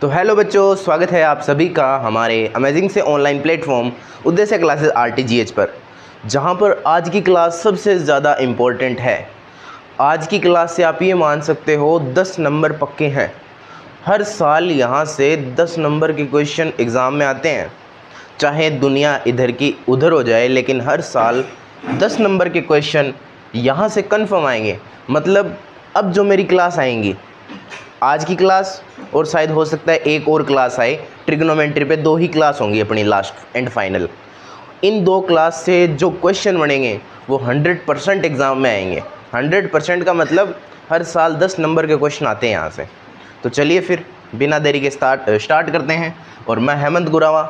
तो हेलो बच्चों, स्वागत है आप सभी का हमारे अमेजिंग से ऑनलाइन प्लेटफॉर्म उद्देश्य क्लासेस RTGH पर, जहां पर आज की क्लास सबसे ज़्यादा इम्पोर्टेंट है। आज की क्लास से आप ये मान सकते हो 10 नंबर पक्के हैं। हर साल यहां से 10 नंबर के क्वेश्चन एग्ज़ाम में आते हैं, चाहे दुनिया इधर की उधर हो जाए, लेकिन हर साल 10 नंबर के क्वेश्चन यहाँ से कन्फर्म आएंगे। मतलब अब जो मेरी क्लास आएंगी, आज की क्लास और शायद हो सकता है एक और क्लास आए, ट्रिग्नोमेट्री पे 2 ही क्लास होंगी अपनी last and final. In 2 class से जो क्वेश्चन बनेंगे वो 100% एग्ज़ाम में आएंगे। 100% का मतलब हर साल 10 नंबर के क्वेश्चन आते हैं यहाँ से। तो चलिए फिर बिना देरी के स्टार्ट करते हैं। और मैं हेमंत गुरावा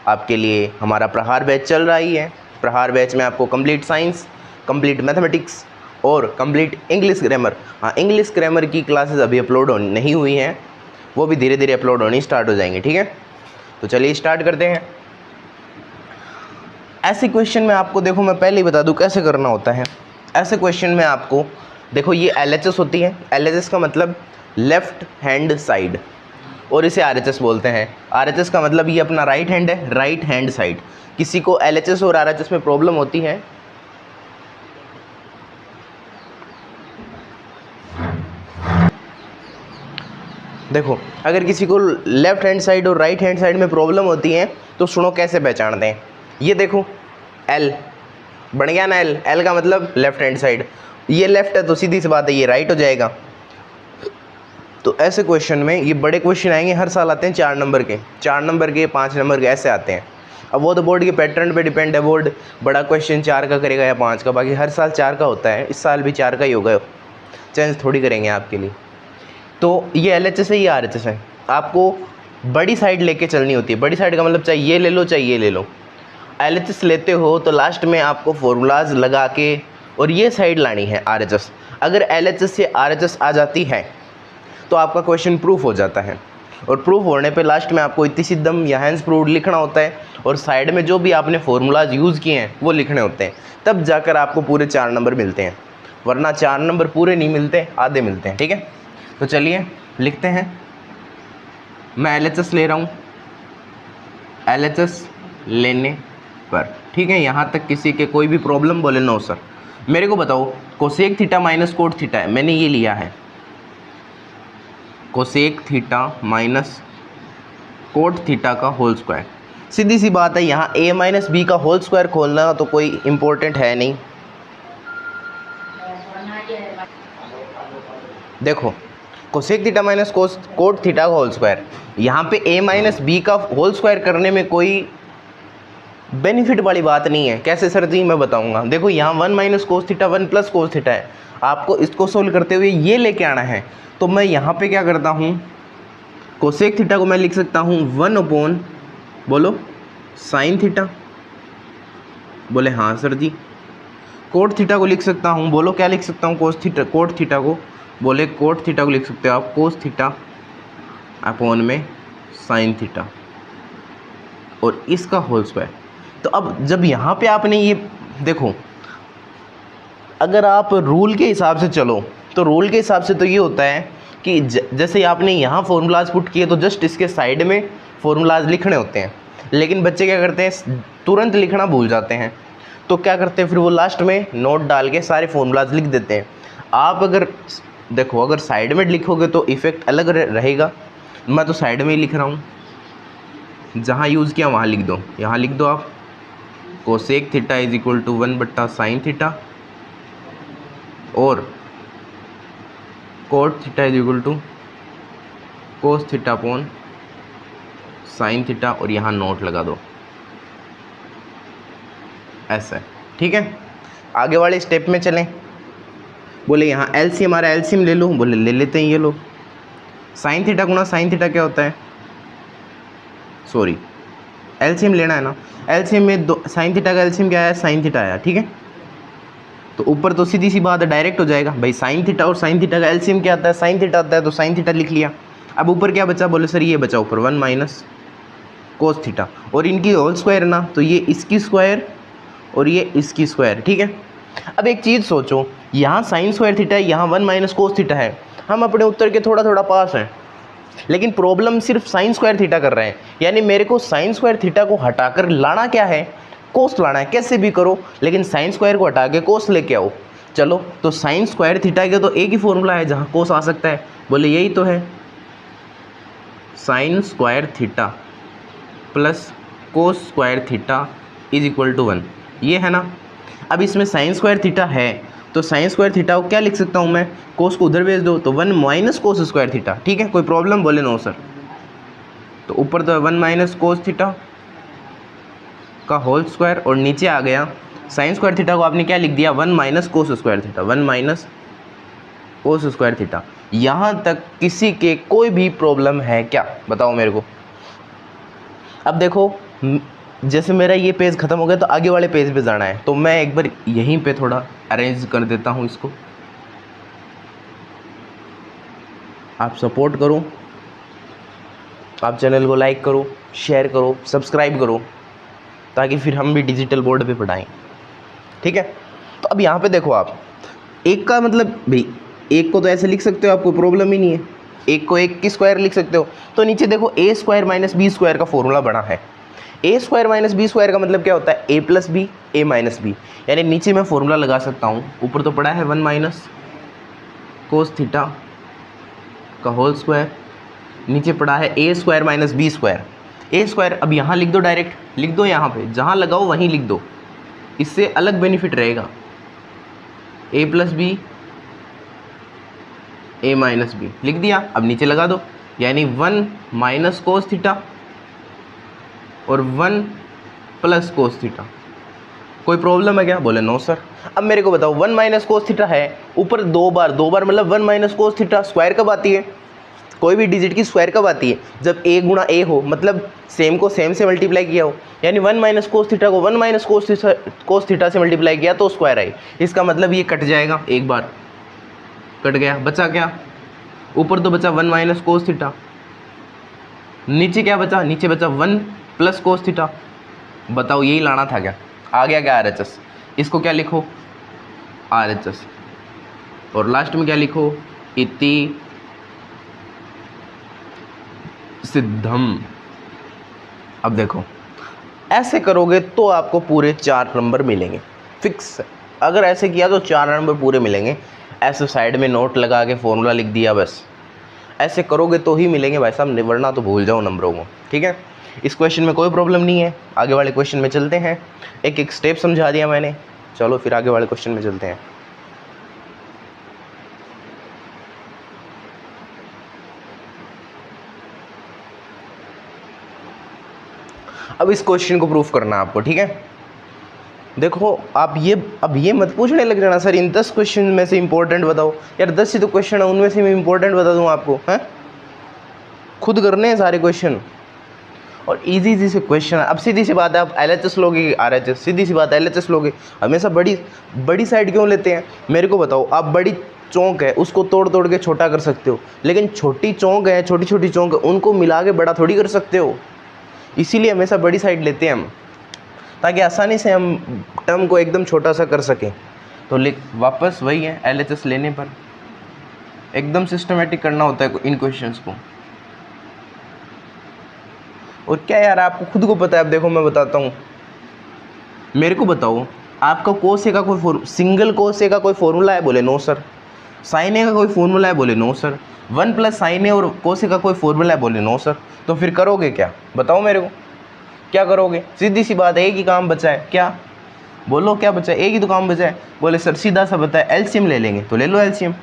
आपके लिए, हमारा प्रहार बैच चल रहा ही है। प्रहार बैच में आपको कंप्लीट साइंस, कंप्लीट मैथमेटिक्स और कंप्लीट इंग्लिश ग्रामर, हाँ इंग्लिश ग्रामर की क्लासेस अभी अपलोड नहीं हुई हैं, वो भी धीरे धीरे अपलोड होनी स्टार्ट हो जाएंगी। ठीक है, तो चलिए स्टार्ट करते हैं। ऐसे क्वेश्चन में आपको देखो, मैं पहले ही बता दूं कैसे करना होता है। ऐसे क्वेश्चन में आपको देखो, ये LHS होती है। LHS का मतलब लेफ्ट हैंड साइड, और इसे RHS बोलते हैं। RHS का मतलब ये अपना राइट हैंड है, राइट हैंड साइड। किसी को LHS और RHS में प्रॉब्लम होती है, देखो अगर किसी को लेफ्ट हैंड साइड और राइट हैंड साइड में प्रॉब्लम होती है तो सुनो कैसे पहचानते हैं। ये देखो L बन गया ना, L का मतलब लेफ्ट हैंड साइड। ये लेफ्ट है तो सीधी सी बात है ये राइट हो जाएगा। तो ऐसे क्वेश्चन में ये बड़े क्वेश्चन आएंगे, हर साल आते हैं 4 नंबर के, 4 नंबर के, 5 नंबर के, ऐसे आते हैं। अब वो तो बोर्ड के पैटर्न पे डिपेंड है, बोर्ड बड़ा क्वेश्चन 4 का करेगा या 5 का। बाकी हर साल 4 का होता है, इस साल भी 4 का ही होगा, चेंज थोड़ी करेंगे आपके लिए। तो ये LHS है, ये RHS है। आपको बड़ी साइड लेके चलनी होती है। बड़ी साइड का मतलब चाहे ये ले लो चाहे ये ले लो। LHS लेते हो तो लास्ट में आपको फॉर्मूलाज लगा के और ये साइड लानी है RHS। अगर LHS से RHS आ जाती है तो आपका क्वेश्चन प्रूफ हो जाता है, और प्रूफ होने पे लास्ट में आपको इति सिद्धम या हैंस प्रूव्ड लिखना होता है, और साइड में जो भी आपने फॉर्मूलाज यूज़ किए हैं वो लिखने होते हैं। तब जाकर आपको पूरे 4 नंबर मिलते हैं, वरना 4 नंबर पूरे नहीं मिलते, आधे मिलते हैं। ठीक है, तो चलिए लिखते हैं। मैं LHS ले रहा हूँ, LHS लेने पर, ठीक है, यहाँ तक किसी के कोई भी प्रॉब्लम बोले नो सर। मेरे को बताओ, cosec theta minus cot theta है, मैंने ये लिया है cosec theta minus cot theta का होल स्क्वायर। सीधी सी बात है, यहाँ a माइनस बी का होल स्क्वायर खोलना तो कोई इम्पोर्टेंट है नहीं। देखो cosec theta minus cot theta का होल स्क्वायर, यहाँ पे a माइनस बी का होल स्क्वायर करने में कोई बेनिफिट वाली बात नहीं है। कैसे सर जी, मैं बताऊंगा। देखो यहाँ 1 minus cos theta 1 plus cos theta है, आपको इसको सोल्व करते हुए ये लेके आना है। तो मैं यहाँ पे क्या करता हूँ, कोसेक थीटा को मैं लिख सकता हूँ 1 अपॉन, बोलो साइन थीटा, बोले हाँ सर जी। कोट थीटा को लिख सकता हूँ, बोलो क्या लिख सकता हूँ, कोट थीटा को, बोले कोट थीटा को लिख सकते हो आप कोस थीटा अपॉन में साइन थीटा, और इसका होल स्क्वायर। तो अब जब यहाँ पे आपने ये देखो, अगर आप रूल के हिसाब से चलो तो रूल के हिसाब से तो ये होता है कि जैसे आपने यहाँ फॉर्मूलाज पुट किए तो जस्ट इसके साइड में फॉर्मूलाज लिखने होते हैं। लेकिन बच्चे क्या करते हैं, तुरंत लिखना भूल जाते हैं। तो क्या करते हैं फिर, वो लास्ट में नोट डाल के सारे फॉर्मूलाज लिख देते हैं। आप अगर देखो, अगर साइड में लिखोगे तो इफ़ेक्ट अलग रहेगा। मैं तो साइड में ही लिख रहा हूँ, जहाँ यूज़ किया वहाँ लिख दो। यहाँ लिख दो आप cosec theta is equal to 1 बट्टा साइन थीटा, और cot theta is equal to cos theta upon sine theta, और यहाँ नोट लगा दो, ऐसा। ठीक है, आगे वाले स्टेप में चलें। बोले यहाँ LCM हमारा LCM ले लो, बोले ले लेते हैं, ये लो साइन थीटा गुना साइन थीटा क्या होता है, सॉरी LCM लेना है ना। LCM में साइन थीटा का LCM क्या आया, साइन थीटा आया। ठीक है, तो ऊपर तो सीधी सी बात है, डायरेक्ट हो जाएगा भाई। साइन थीटा और साइन थीटा का LCM क्या आता है, साइन थीटा आता है, तो साइन थीटा लिख लिया। अब ऊपर क्या बचा, बोले सर ये बचा ऊपर 1 माइनस कोस थीटा, और इनकी होल स्क्वायर ना, तो ये इसकी स्क्वायर और ये इसकी स्क्वायर। ठीक है, अब एक चीज़ सोचो, यहाँ साइन स्क्वायर थीटा है, यहाँ 1 माइनस कोस थीटा है, हम अपने उत्तर के थोड़ा थोड़ा पास हैं। लेकिन प्रॉब्लम सिर्फ साइन स्क्वायर थीटा कर रहे हैं, यानी मेरे को साइन स्क्वायर थीटा को हटाकर लाना क्या है, कोस लाना है। कैसे भी करो लेकिन साइन स्क्वायर को हटा के कोस लेके आओ। चलो तो साइन स्क्वायर थीटा के तो एक ही फॉर्मूला है जहाँ कोस आ सकता है, बोले यही तो है, sine square theta plus cos square theta is equal to 1, ये है ना। अब इसमें साइन स्क्वायर थीटा है तो साइन स्क्वायर थीटा को क्या लिख सकता हूँ मैं, कोस को उधर भेज दो तो 1 माइनस कोस स्क्वायर थीटा। ठीक है, कोई प्रॉब्लम, बोले नो सर। तो ऊपर तो 1 माइनस कोस थीटा का होल स्क्वायर और नीचे आ गया साइन स्क्वायर थीटा को आपने क्या लिख दिया, 1 minus cos square theta, 1 minus cos square theta. यहाँ तक किसी के कोई भी प्रॉब्लम है क्या, बताओ मेरे को। अब देखो जैसे मेरा ये पेज ख़त्म हो गया तो आगे वाले पेज पे जाना है, तो मैं एक बार यहीं पे थोड़ा अरेंज कर देता हूँ इसको। आप सपोर्ट करो, आप चैनल को लाइक करो, शेयर करो, सब्सक्राइब करो, ताकि फिर हम भी डिजिटल बोर्ड पे पढ़ाएं। ठीक है, तो अब यहाँ पे देखो आप एक का मतलब भाई एक को तो ऐसे लिख सकते हो, आपको प्रॉब्लम ही नहीं है, एक को एक की स्क्वायर लिख सकते हो। तो नीचे देखो ए स्क्वायर माइनस बी स्क्वायर का फॉर्मूला बना है। A square minus B square का मतलब क्या होता है, ए प्लस बी ए माइनस बी, यानी नीचे मैं फॉर्मूला लगा सकता हूँ। ऊपर तो पड़ा है 1 माइनस कोस थीटा का होल स्क्वायर, नीचे पड़ा है A square minus B square. A square अब यहाँ लिख दो, डायरेक्ट लिख दो, यहाँ पे जहाँ लगाओ वहीं लिख दो, इससे अलग बेनिफिट रहेगा। ए प्लस बी ए माइनस बी लिख दिया, अब नीचे लगा दो, यानी 1 माइनस कोस थीटा और 1 प्लस कोस थीटा। कोई प्रॉब्लम है क्या, बोले नो सर। अब मेरे को बताओ 1 माइनस कोस थीटा है, ऊपर दो बार मतलब 1 माइनस कोस थीटा स्क्वायर कब आती है, कोई भी डिजिट की स्क्वायर कब आती है, जब ए गुणा ए हो, मतलब सेम को सेम से मल्टीप्लाई किया हो। यानी 1 माइनस कोस थीटा को 1 माइनस कोस थीटा से मल्टीप्लाई किया तो स्क्वायर आई। इसका मतलब ये कट जाएगा, एक बार कट गया, बचा क्या, ऊपर तो बचा 1 माइनस कोस थीटा, नीचे क्या बचा, नीचे बचा 1 प्लस कोस थीटा। बताओ यही लाना था क्या, आ गया क्या RHS, इसको क्या लिखो RHS, और लास्ट में क्या लिखो, इति सिद्धम। अब देखो ऐसे करोगे तो आपको पूरे 4 नंबर मिलेंगे, फिक्स है। अगर ऐसे किया तो 4 नंबर पूरे मिलेंगे। ऐसे साइड में नोट लगा के फॉर्मूला लिख दिया, बस ऐसे करोगे तो ही मिलेंगे भाई साहब, वरना तो भूल जाओ नंबरों को। ठीक है, इस क्वेश्चन में कोई प्रॉब्लम नहीं है। आगे वाले क्वेश्चन में चलते हैं, एक एक स्टेप समझा दिया मैंने, चलो फिर आगे वाले क्वेश्चन में चलते हैं। अब इस क्वेश्चन को प्रूफ करना है आपको। ठीक है, देखो आप अब ये मत पूछने लग जाना सर इन 10 क्वेश्चन में से इंपॉर्टेंट बताओ। यार 10 ही तो क्वेश्चन है, उनमें से मैं इंपॉर्टेंट बता दूँ आपको, हैं खुद करने हैं सारे क्वेश्चन, और इजी से क्वेश्चन है। अब सीधी सी बात है, आप LHS लोगे कि RHS, सीधी सी बात है LHS लोगे। हमेशा बड़ी साइड क्यों लेते हैं, मेरे को बताओ। आप बड़ी चौंक है उसको तोड़ के छोटा कर सकते हो, लेकिन छोटी चौंक है, छोटी छोटी चौंक है, उनको मिला के बड़ा थोड़ी कर सकते हो। इसीलिए हमेशा बड़ी साइड लेते हैं हम, ताकि आसानी से हम टर्म को एकदम छोटा सा कर सकें। तो वापस वही है, LHS लेने पर एकदम सिस्टमेटिक करना होता है इन क्वेश्चंस को। और क्या यार, आपको खुद को पता है। अब देखो मैं बताता हूँ, मेरे को बताओ आपका कोस ए का कोई सिंगल कोस ए का कोई फॉर्मूला है, बोले नो सर। साइन ए का कोई फॉर्मूला है, बोले नो सर। 1 प्लस साइन ए और कोस ए का कोई फॉर्मूला है, बोले नो सर। तो फिर करोगे क्या, बताओ मेरे को, क्या करोगे। सीधी सी बात है, एक ही काम बचा है, क्या बोलो, क्या बचा है, एक ही तो काम बचा है। बोले सर सीधा सा बता है, एलसीएम ले लेंगे, तो ले लो एलसीएम।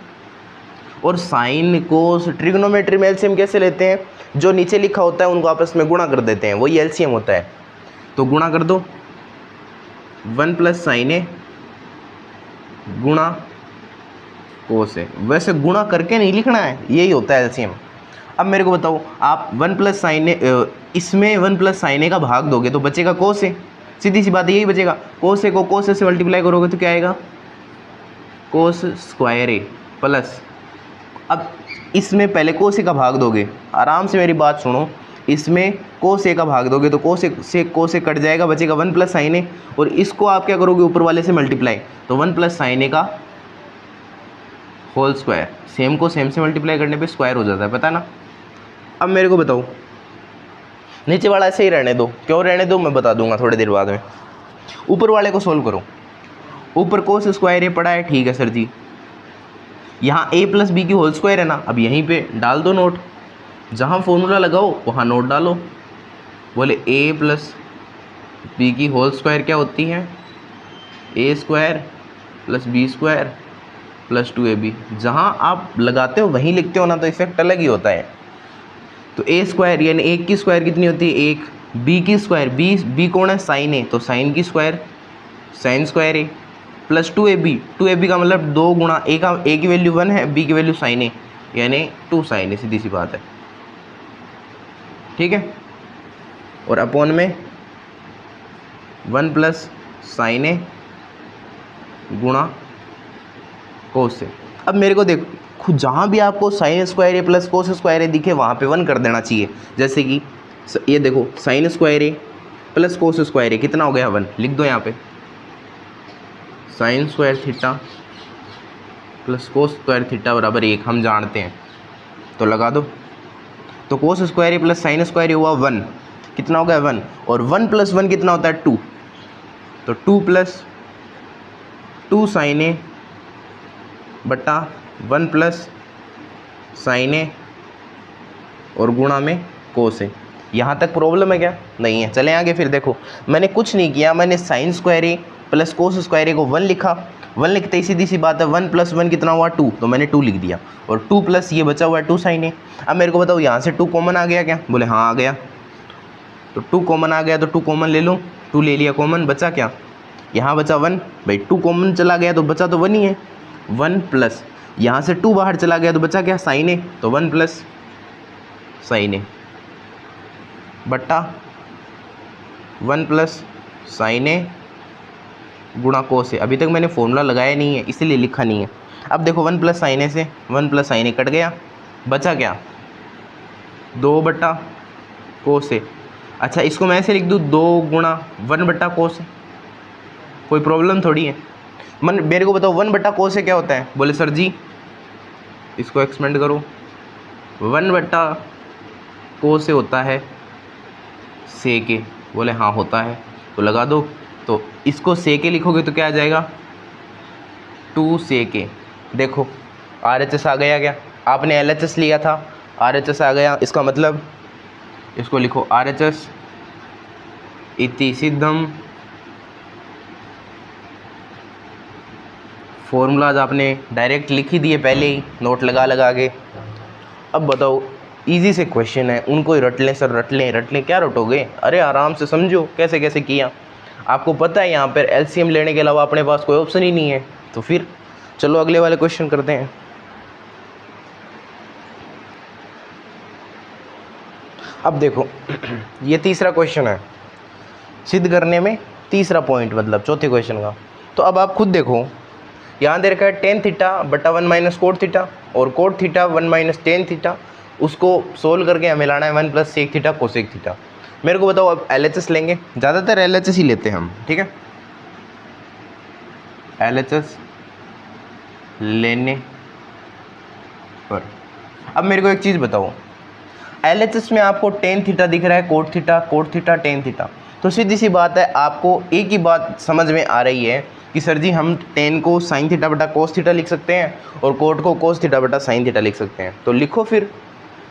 और साइन कोस ट्रिग्नोमेट्री में एलसीएम कैसे लेते हैं, जो नीचे लिखा होता है उनको आपस में गुणा कर देते हैं, वही एलसीएम होता है। तो गुणा कर दो, 1 प्लस साइन ए गुणा कोस ए। वैसे गुणा करके नहीं लिखना है, यही होता है एलसीएम। अब मेरे को बताओ, आप 1 प्लस साइन ए, इसमें 1 प्लस साइन ए का भाग दोगे तो बचेगा कोस ए। सीधी सी बात है, यही बचेगा। कोस ए को कोस ए से मल्टीप्लाई करोगे तो क्या आएगा, कोस स्क्वायर ए प्लस। अब इसमें पहले कोस ए का भाग दोगे, आराम से मेरी बात सुनो, इसमें कोस ए का भाग दोगे तो कोस ए से कोस ए कट जाएगा, बचेगा 1 प्लस साइन ए। और इसको आप क्या करोगे, ऊपर वाले से मल्टीप्लाई, तो 1 प्लस साइन ए का होल स्क्वायर। सेम को सेम से मल्टीप्लाई करने पे स्क्वायर हो जाता है, पता ना। अब मेरे को बताओ, नीचे वाला ऐसे ही रहने दो, क्यों रहने दो मैं बता दूंगा थोड़ी देर बाद में। ऊपर वाले को सोल्व करो। ऊपर कोस स्क्वायर ए पड़ा है, ठीक है सर जी। यहाँ a प्लस बी की होल स्क्वायर है ना, अब यहीं पे डाल दो नोट, जहाँ फॉर्मूला लगाओ वहाँ नोट डालो। बोले a प्लस बी की होल स्क्वायर क्या होती है, A square plus B square plus 2ab। जहाँ आप लगाते हो वहीं लिखते हो ना, तो इफेक्ट अलग ही होता है। तो ए स्क्वायर यानी एक की स्क्वायर कितनी होती है, एक। बी की स्क्वायर, बी कौन है, साइन ए, तो साइन की स्क्वायर साइन स्क्वायर ए प्लस 2ab का मतलब 2 गुणा ए का, ए की वैल्यू 1 है, बी की वैल्यू साइन ए यानी 2 साइन ए, सीधी सी बात है, ठीक है। और अपॉन में 1 प्लस साइन ए गुणा कोस ए। अब मेरे को देखो, खुद जहाँ भी आपको साइन स्क्वायर ए प्लस कोस स्क्वायर ए दिखे वहाँ पे 1 कर देना चाहिए। जैसे कि ये देखो, साइन स्क्वायर ए प्लस कोस स्क्वायर ए कितना हो गया, 1। लिख दो यहाँ पे, sign square theta plus cos square theta बराबर 1 हम जानते हैं, तो लगा दो। तो कोस स्क्वायर ए प्लस साइन स्क्वायर ए हुआ 1, कितना हो गया 1, और 1 प्लस 1 कितना होता है 2, तो 2 प्लस 2 साइन ए बटा 1 प्लस साइन ए और गुणा में कोस ए। यहाँ तक प्रॉब्लम है क्या, नहीं है। चले आगे फिर देखो, मैंने कुछ नहीं किया, मैंने साइन स्क्वायर ए प्लस कोस स्क्वायर ए को 1 लिखा, 1 लिखते ही सीधी सी बात है 1 प्लस 1 कितना हुआ 2, तो मैंने 2 लिख दिया, और 2 प्लस ये बचा हुआ है 2 साइन ए। अब मेरे को बताओ यहाँ से 2 कॉमन आ गया क्या, बोले हाँ आ गया। तो 2 कॉमन आ गया तो 2 कॉमन ले लो, 2 ले लिया कॉमन, बचा क्या, यहाँ बचा 1, भाई 2 कॉमन चला गया तो बचा तो 1 ही है। 1 प्लस यहाँ से 2 बाहर चला गया तो बचा क्या, साइन ए, तो 1 प्लस साइन ए बट्टा 1 प्लस साइन ए गुणा कोस ए। अभी तक मैंने फॉर्मूला लगाया नहीं है इसीलिए लिखा नहीं है। अब देखो 1 प्लस साइन ए से 1 प्लस साइन ए कट गया, बचा क्या 2 बट्टा कोस ए। अच्छा इसको मैं ऐसे लिख दूँ 2 गुणा 1 बट्टा कोस ए, कोई प्रॉब्लम थोड़ी है। मेरे को बताओ 1 बट्टा कोस ए क्या होता है, बोले सर जी इसको एक्सपेंड करो, 1 बट्टा कोस ए होता है सेक ए, बोले हाँ होता है, तो लगा दो। तो इसको सेक ए लिखोगे तो क्या आ जाएगा 2 सेक ए। देखो RHS आ गया क्या, आपने LHS लिया था, RHS आ गया, इसका मतलब इसको लिखो RHS इति सिद्धम। फॉर्मूलाज आपने डायरेक्ट लिख ही दिए पहले ही नोट लगा के। अब बताओ इजी से क्वेश्चन है, उनको ही रट लें सर, रट लें क्या रटोगे, अरे आराम से समझो कैसे कैसे किया। आपको पता है यहाँ पर LCM लेने के अलावा अपने पास कोई ऑप्शन ही नहीं है। तो फिर चलो अगले वाले क्वेश्चन करते हैं। अब देखो ये तीसरा क्वेश्चन है, सिद्ध करने में तीसरा पॉइंट मतलब चौथे क्वेश्चन का। तो अब आप खुद देखो, यहाँ दे रखा है टेन थीटा बटा 1 माइनस कोट थीटा और cot theta 1 minus tan theta. उसको सोल्व करके हमें लाना है 1 plus sec theta cosec theta. मेरे को बताओ अब LHS लेंगे, ज़्यादातर LHS ही लेते हैं हम, ठीक है। LHS लेने पर अब मेरे को एक चीज़ बताओ, LHS में आपको टेन थीटा दिख रहा है, कोट थीटा टेन थीटा, तो सीधी सी बात है आपको एक ही बात समझ में आ रही है कि सर जी हम टेन को साइन थीटा बटा कोस थीटा लिख सकते हैं और कोट को कोस थीटा बटा साइन थीटा लिख सकते हैं। तो लिखो फिर,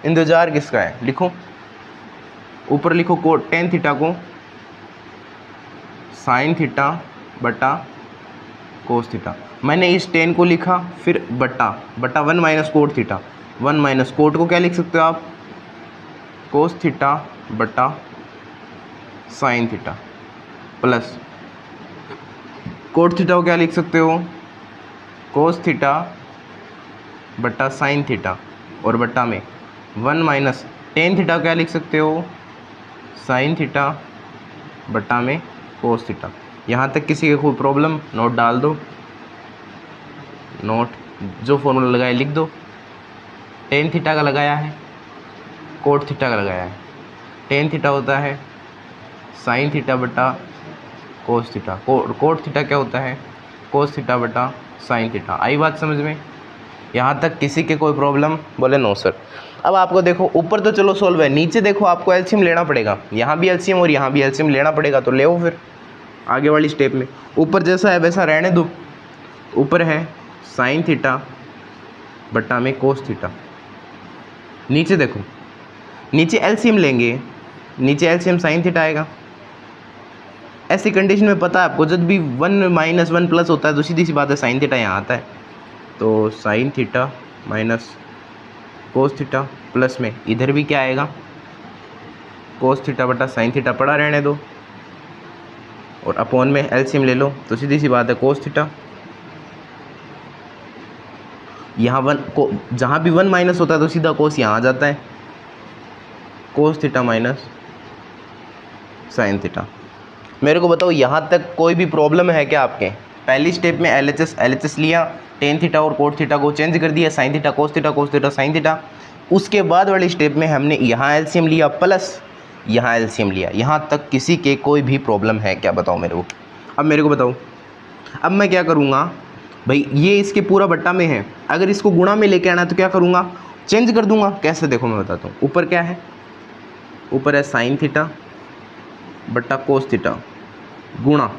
इंतजार किसका है, लिखो ऊपर लिखो कोट टेन थीटा को साइन थीटा बटा कोस थीटा। मैंने इस टेन को लिखा, फिर बटा 1 minus cot theta, 1 minus coat को क्या लिख सकते हो आप, कोस थीटा बटा sine theta, plus cot theta को क्या लिख सकते हो, कोस थीटा बटा साइन थीटा, और बटा में 1 माइनस टेन थीटा क्या लिख सकते हो, साइन थीटा बटा में कोस थीटा। यहाँ तक किसी का कोई प्रॉब्लम, नोट डाल दो, नोट जो फॉर्मूला लगाया लिख दो। टेन थीटा का लगाया है, कोट थीटा का लगाया है। टेन थीटा होता है साइन थीटा बटा कोस थीटा, कोट थीटा क्या होता है, कोस थीटा बटा साइन थीटा। आई बात समझ में, यहाँ तक किसी के कोई प्रॉब्लम, बोले नो सर। अब आपको देखो ऊपर तो चलो सोल्व है, नीचे देखो आपको एलसीएम लेना पड़ेगा, यहाँ भी एलसीएम और यहाँ भी एलसीएम लेना पड़ेगा, तो ले फिर आगे वाली स्टेप में। ऊपर जैसा है वैसा रहने दो, ऊपर है साइन थीटा बट्टा में कोस थीटा। नीचे देखो, नीचे एलसीएम लेंगे, नीचे एलसीएम साइन थीटा आएगा। ऐसी कंडीशन में पता है आपको जब भी 1 माइनस 1 प्लस होता है तो सीधी सी बात है साइन थीटा यहाँ आता है, तो sign theta minus cos theta plus में इधर भी क्या आएगा, कोस थीटा बटा साइन थीटा पड़ा रहने दो, और अपॉन में एलसीएम ले लो, तो सीधी सी बात है कोस थीटा। यहाँ 1 को जहाँ भी 1 माइनस होता है तो सीधा कोस यहाँ आ जाता है, cos theta minus sine theta. मेरे को बताओ यहाँ तक कोई भी प्रॉब्लम है क्या आपके? पहली स्टेप में एलएचएस लिया, टेन थीटा और कोट थीटा को चेंज कर दिया, sign theta cos theta sine theta. उसके बाद वाली स्टेप में हमने यहाँ एलसीएम लिया प्लस यहाँ एलसीएम लिया। यहाँ तक किसी के कोई भी प्रॉब्लम है क्या? बताओ मेरे को। अब मेरे को बताओ, अब मैं क्या करूँगा भाई, ये इसके पूरा बट्टा में है, अगर इसको गुणा में लेके आना है तो क्या करूँगा, चेंज कर दूंगा। कैसे देखो मैं बताता हूँ। ऊपर क्या है, ऊपर है साइन थीटा बट्टा कोस थीटा गुणा,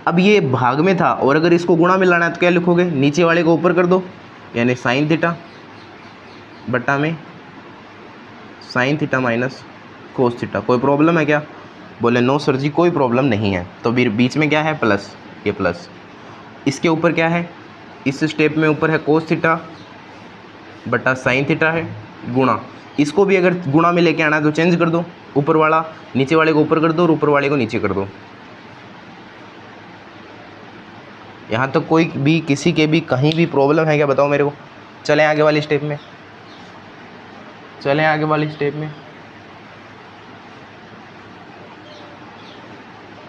अब ये भाग में था और अगर इसको गुणा में लाना है तो क्या लिखोगे, नीचे वाले को ऊपर कर दो, यानी साइन थीटा बट्टा में sign theta minus cos theta. कोई प्रॉब्लम है क्या? बोले नो सर जी कोई प्रॉब्लम नहीं है। तो फिर बीच में क्या है, प्लस, ये प्लस। इसके ऊपर क्या है, इस स्टेप में ऊपर है कोस थीटा बट्टा साइन थीटा है गुणा, इसको भी अगर गुणा में लेके आना है तो चेंज कर दो, ऊपर वाला नीचे वाले को ऊपर कर दो और ऊपर वाले को नीचे कर दो। यहाँ तक कोई भी किसी के भी कहीं भी प्रॉब्लम है क्या? बताओ मेरे को। चलें आगे वाली स्टेप में, चलें आगे वाली स्टेप में,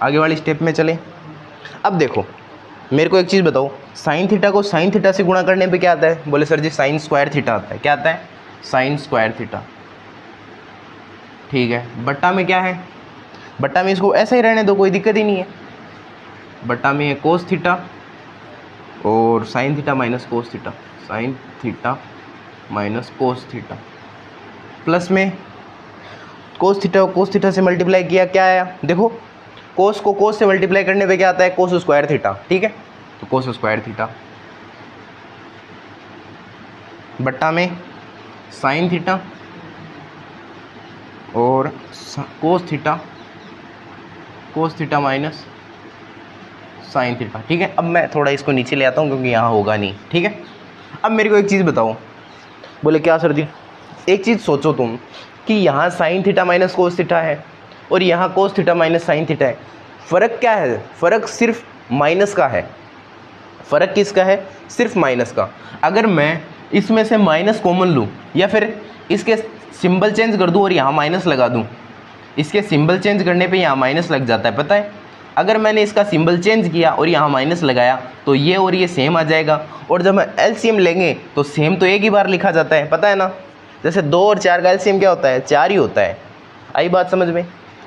आगे वाली स्टेप में चलें। अब देखो मेरे को एक चीज़ बताओ, साइन थीटा को साइन थीटा से गुणा करने पे क्या आता है? बोले सर जी साइन स्क्वायर थीटा आता है। क्या आता है? Sine square theta. ठीक है, बट्टा में क्या है, बट्टा में इसको ऐसा ही रहने दो, कोई दिक्कत ही नहीं है। बट्टा में है कोस थीटा और sign theta minus cos theta, sign theta minus cos theta, plus में कोस थीटा से मल्टीप्लाई किया, क्या आया देखो, कोस को कोस से मल्टीप्लाई करने पे क्या आता है, कोस स्क्वायर थीटा। ठीक है, तो कोस स्क्वायर थीटा बट्टा में साइन थीटा और cos theta minus sine theta. ठीक है, अब मैं थोड़ा इसको नीचे ले आता हूँ क्योंकि यहाँ होगा नहीं। ठीक है, अब मेरे को एक चीज़ बताओ। बोले क्या सर जी? एक चीज़ सोचो तुम कि यहाँ sign theta minus cos theta है और यहाँ cos theta minus sine theta है, फ़र्क क्या है? फ़र्क सिर्फ माइनस का है। फ़र्क किसका है? सिर्फ माइनस का। अगर मैं इसमें से माइनस कॉमन लूँ या फिर इसके सिंबल चेंज कर दूँ और यहाँ माइनस लगा दूँ, इसके सिंबल चेंज करने पे यहाँ माइनस लग जाता है, पता है। अगर मैंने इसका सिंबल चेंज किया और यहाँ माइनस लगाया तो ये और ये सेम आ जाएगा, और जब हम एलसीएम लेंगे तो सेम तो एक ही बार लिखा जाता है, पता है ना। जैसे 2 और 4 का एलसीएम क्या होता है? 4 ही होता है। आई बात समझ में?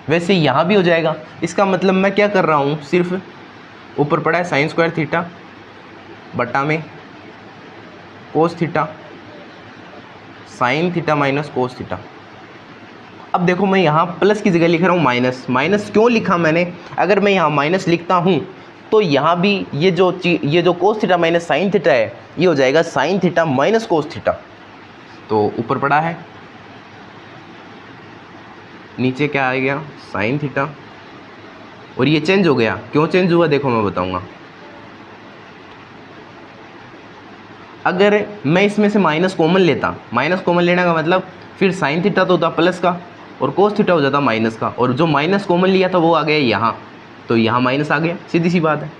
वैसे यहाँ भी हो जाएगा। इसका मतलब मैं क्या कर रहा हूँ, सिर्फ ऊपर पड़ा है साइन स्क्वायर थीटा बट्टा में cos theta sine theta minus cos theta. अब देखो मैं यहाँ प्लस की जगह लिख रहा हूँ माइनस। माइनस क्यों लिखा मैंने? अगर मैं यहाँ माइनस लिखता हूँ तो यहाँ भी ये जो cos theta minus sine theta है ये हो जाएगा sign theta minus cos theta. तो ऊपर पड़ा है, नीचे क्या आ गया, साइन थीटा, और ये चेंज हो गया। क्यों चेंज हुआ देखो मैं बताऊँगा। अगर मैं इसमें से माइनस कॉमन लेता, माइनस कॉमन लेने का मतलब फिर साइन थीटा तो होता प्लस का और कोस थीटा हो जाता माइनस का, और जो माइनस कॉमन लिया था वो आ गया यहाँ, तो यहाँ माइनस आ गया, सीधी सी बात है।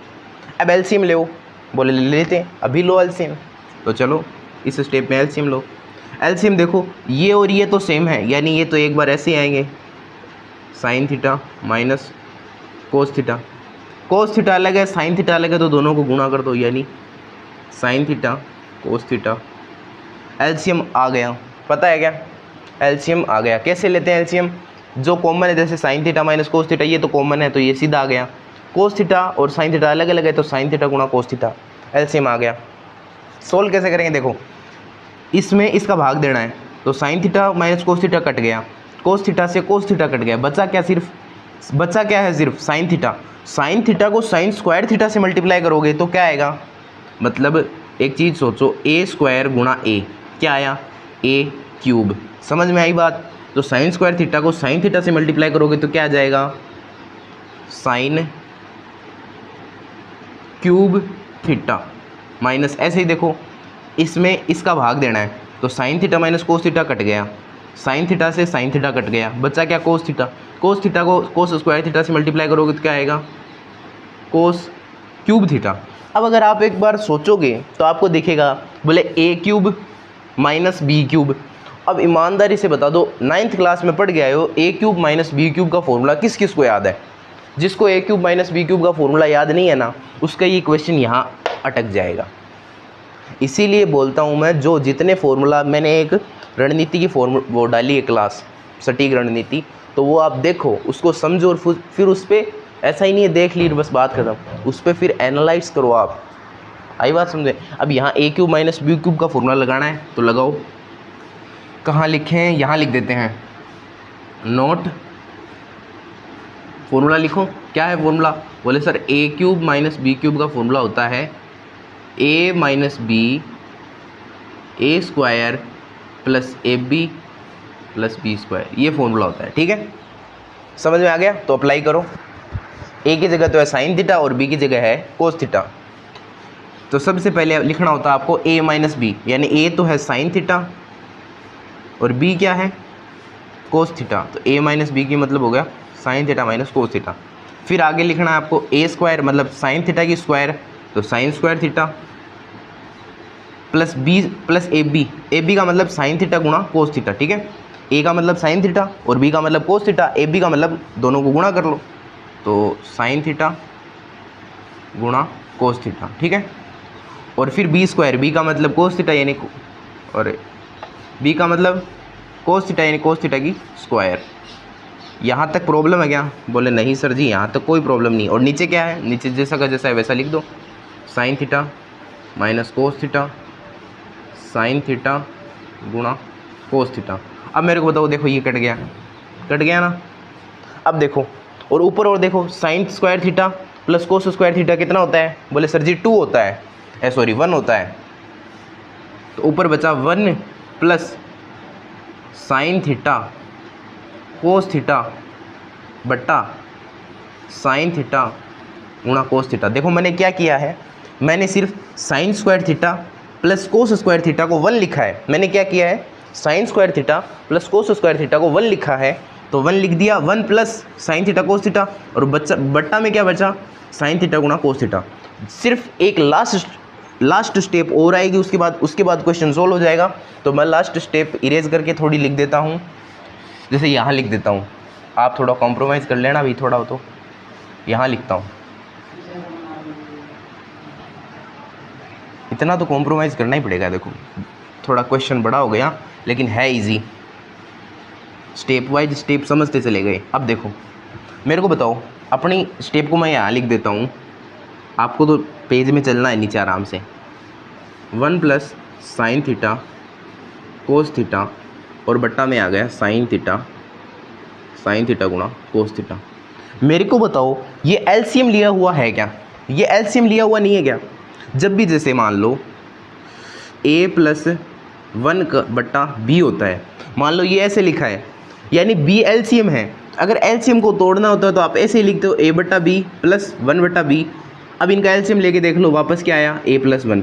अब एलसीएम ले, बोले ले लेते हैं, अभी लो एलसीएम। तो चलो इस स्टेप में एलसीएम लो। एलसीएम देखो ये और ये तो सेम है, यानी ये तो एक बार ऐसे आएंगे, sign theta minus cos theta. Cos theta अलग है, साइन थीटा अलग है, तो दोनों को गुणा कर दो, यानी sine theta cos theta. LCM आ गया, पता है क्या? एलसीएम आ गया। कैसे लेते हैं एलसीएम? जो कॉमन है, जैसे sign theta minus cos theta, ये तो कॉमन है तो ये सीधा आ गया। कोस थीटा और साइन थीटा अलग अलग है तो साइन थीटा गुणा कोस थीटा, एलसीएम आ गया। सोल्व कैसे करेंगे देखो, इसमें इसका भाग देना है, तो sign theta minus cos theta cut गया, कोस थीटा से कोस थीटा कट गया, बचा क्या है सिर्फ साइन थीटा। साइन थीटा को साइन स्क्वायर थीटा से मल्टीप्लाई करोगे तो क्या आएगा, मतलब एक चीज़ सोचो, ए स्क्वायर गुणा ए क्या आया, ए क्यूब। समझ में आई बात। तो साइन स्क्वायर थीटा को साइन थीटा से मल्टीप्लाई करोगे तो क्या आ जाएगा, साइन क्यूब थीटा माइनस, ऐसे ही देखो इसमें इसका भाग देना है, तो sign theta minus cos theta cut गया, साइन थीटा से साइन थीटा कट गया, बचा क्या, कोस थीटा। कोस थीटा को कोस स्क्वायर थीटा से मल्टीप्लाई करोगे तो क्या आएगा, कोस क्यूब थीटा। अब अगर आप एक बार सोचोगे तो आपको दिखेगा, बोले ए क्यूब माइनस बी क्यूब। अब ईमानदारी से बता दो, 9th क्लास में पढ़ गए हो, ए क्यूब माइनस बी क्यूब का फॉर्मूला किस किस को याद है। जिसको ए क्यूब माइनस बी क्यूब का फॉर्मूला याद नहीं है ना, उसका ये क्वेश्चन यहाँ अटक जाएगा। इसीलिए बोलता हूँ मैं, जो जितने फॉर्मूला मैंने एक रणनीति की वो डाली है क्लास, सटीक रणनीति, तो वो आप देखो, उसको समझो और फिर उस पर ऐसा ही नहीं है देख ली बस बात खत्म, उस पर फिर एनालाइज करो आप। आई बात समझे। अब यहाँ ए क्यूब माइनस बी क्यूब का फॉर्मूला लगाना है तो लगाओ, कहाँ लिखें, यहाँ लिख देते हैं, नोट फॉर्मूला लिखो। क्या है फॉर्मूला, बोले sir A cube minus B cube का फॉर्मूला होता है A minus B A square plus A B plus B square, ये फॉर्मूला होता है। ठीक है, समझ में आ गया। तो अप्लाई करो, ए की जगह तो है साइन थीटा और बी की जगह है कोस थीटा। तो सबसे पहले लिखना होता है आपको ए माइनस बी, यानी ए तो है साइन थीटा और बी क्या है, कोस थीटा। तो ए माइनस बी की मतलब हो गया sine theta minus cos theta. फिर आगे लिखना है आपको ए स्क्वायर, मतलब साइन थीटा की स्क्वायर, तो sine square theta plus B plus A B का मतलब साइन थीटा गुणा कोस थीटा। ठीक है, ए का मतलब साइन थीटा और बी का मतलब कोस थीटा, ए बी का मतलब दोनों को गुणा कर लो, तो साइन थीटा गुणा कोस थीटा। ठीक है, और फिर बी स्क्वायर, बी का मतलब कोस थीटा यानी, और बी का मतलब कोस थीटा यानी कोस थीटा की स्क्वायर। यहाँ तक प्रॉब्लम है क्या, बोले नहीं सर जी यहाँ तक कोई प्रॉब्लम नहीं। और नीचे क्या है, नीचे जैसा का जैसा है वैसा लिख दो, sign theta minus cos theta sine theta गुणा कोस थीटा। अब मेरे को बताओ, देखो ये कट गया ना। अब देखो और ऊपर और देखो, sign square theta plus cos square theta कितना होता है, बोले सर जी 2 होता है, सॉरी 1 होता है। तो ऊपर बचा 1 plus sign theta cos theta बट्टा साइन थीटा गुणा कोस थीटा। देखो मैंने क्या किया है, मैंने सिर्फ sign square theta plus cos square theta को 1 लिखा है। मैंने क्या किया है, sine square theta plus cos square theta को 1 लिखा है, तो 1 लिख दिया, 1 plus sign theta cos theta, और बट्टा में क्या बचा, साइन थीटा गुणा कोस थीटा। सिर्फ एक लास्ट स्टेप और आएगी, उसके बाद क्वेश्चन सोल्व हो जाएगा। तो मैं लास्ट स्टेप इरेज करके थोड़ी लिख देता हूँ, जैसे यहाँ लिख देता हूँ, आप थोड़ा कॉम्प्रोमाइज़ कर लेना भी, थोड़ा हो तो यहाँ लिखता हूँ। इतना तो कॉम्प्रोमाइज़ करना ही पड़ेगा। देखो थोड़ा क्वेश्चन बड़ा हो गया लेकिन है इजी, स्टेप वाइज स्टेप समझते चले गए। अब देखो मेरे को बताओ, अपनी स्टेप को मैं यहाँ लिख देता हूँ, आपको तो पेज में चलना है नीचे आराम से। 1 plus sign theta cos theta और बट्टा में आ गया साइन थीटा गुणा कोस थीटा। मेरे को बताओ ये एलसीएम लिया हुआ है क्या, ये एलसीएम लिया हुआ नहीं है क्या। जब भी जैसे मान लो a प्लस 1 बट्टा b होता है, मान लो ये ऐसे लिखा है, यानी b एलसीएम है। अगर एलसीएम को तोड़ना होता है तो आप ऐसे ही लिखते हो a बट्टा b प्लस 1 बट्टा b। अब इनका एलसीएम लेके देख लो, वापस क्या आया, a प्लस 1।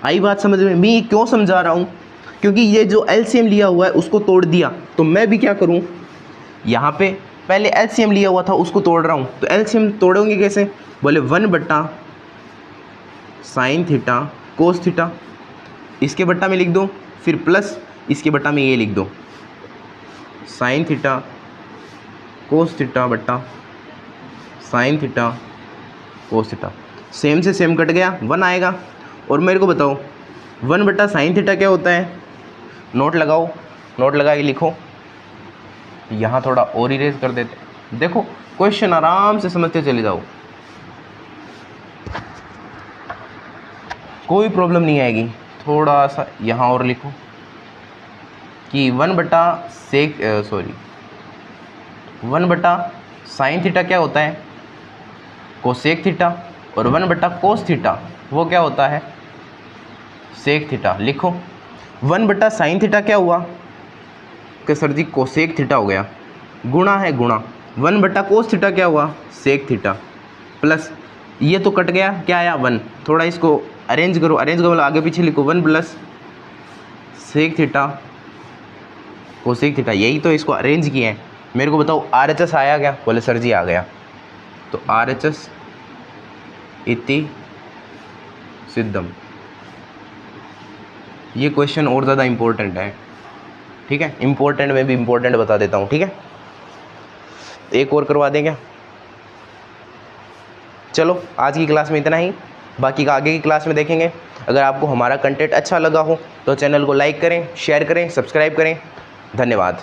आई बात समझ में। मैं क्यों समझा रहा हूँ, क्योंकि ये जो एलसीएम लिया हुआ है उसको तोड़ दिया, तो मैं भी क्या करूँ, यहाँ पे पहले एलसीएम लिया हुआ था उसको तोड़ रहा हूँ। तो एलसीएम तोड़ोगे कैसे, बोले 1 बट्टा साइन थीटा कोस थीटा, इसके बट्टा में लिख दो, फिर प्लस इसके बट्टा में ये लिख दो, साइन थीटा कोस थीटा बट्टा sine theta cos theta. Same से सेम कट गया, 1 आएगा। और मेरे को बताओ 1 बट्टा साइन थीटा क्या होता है, नोट लगाओ, नोट लगा के लिखो। यहाँ थोड़ा और इरेज कर देते, देखो क्वेश्चन आराम से समझते चले जाओ, कोई प्रॉब्लम नहीं आएगी। थोड़ा सा यहाँ और लिखो, कि 1/sin थीटा क्या होता है, कोसेक थीटा, और 1/cos थीटा वो क्या होता है, सेक थीटा। लिखो 1/sin थीटा क्या हुआ कि सर जी कोसेक थीटा हो गया, गुणा है गुणा 1/cos थीटा क्या हुआ, सेक थीटा, प्लस ये तो कट गया, क्या आया 1। थोड़ा इसको अरेंज करो, अरेंज करो आगे पीछे लिखो, 1 plus sec theta cosec theta, यही तो इसको अरेंज किए हैं। मेरे को बताओ RHS आया क्या, बोले सर जी आ गया। तो RHS इति सिद्धम, ये क्वेश्चन और ज़्यादा इम्पोर्टेंट है, ठीक है, इम्पोर्टेंट में भी इम्पोर्टेंट बता देता हूँ, ठीक है। एक और करवा दें क्या, चलो आज की क्लास में इतना ही, बाकी का आगे की क्लास में देखेंगे। अगर आपको हमारा कंटेंट अच्छा लगा हो तो चैनल को लाइक करें, शेयर करें, सब्सक्राइब करें। धन्यवाद।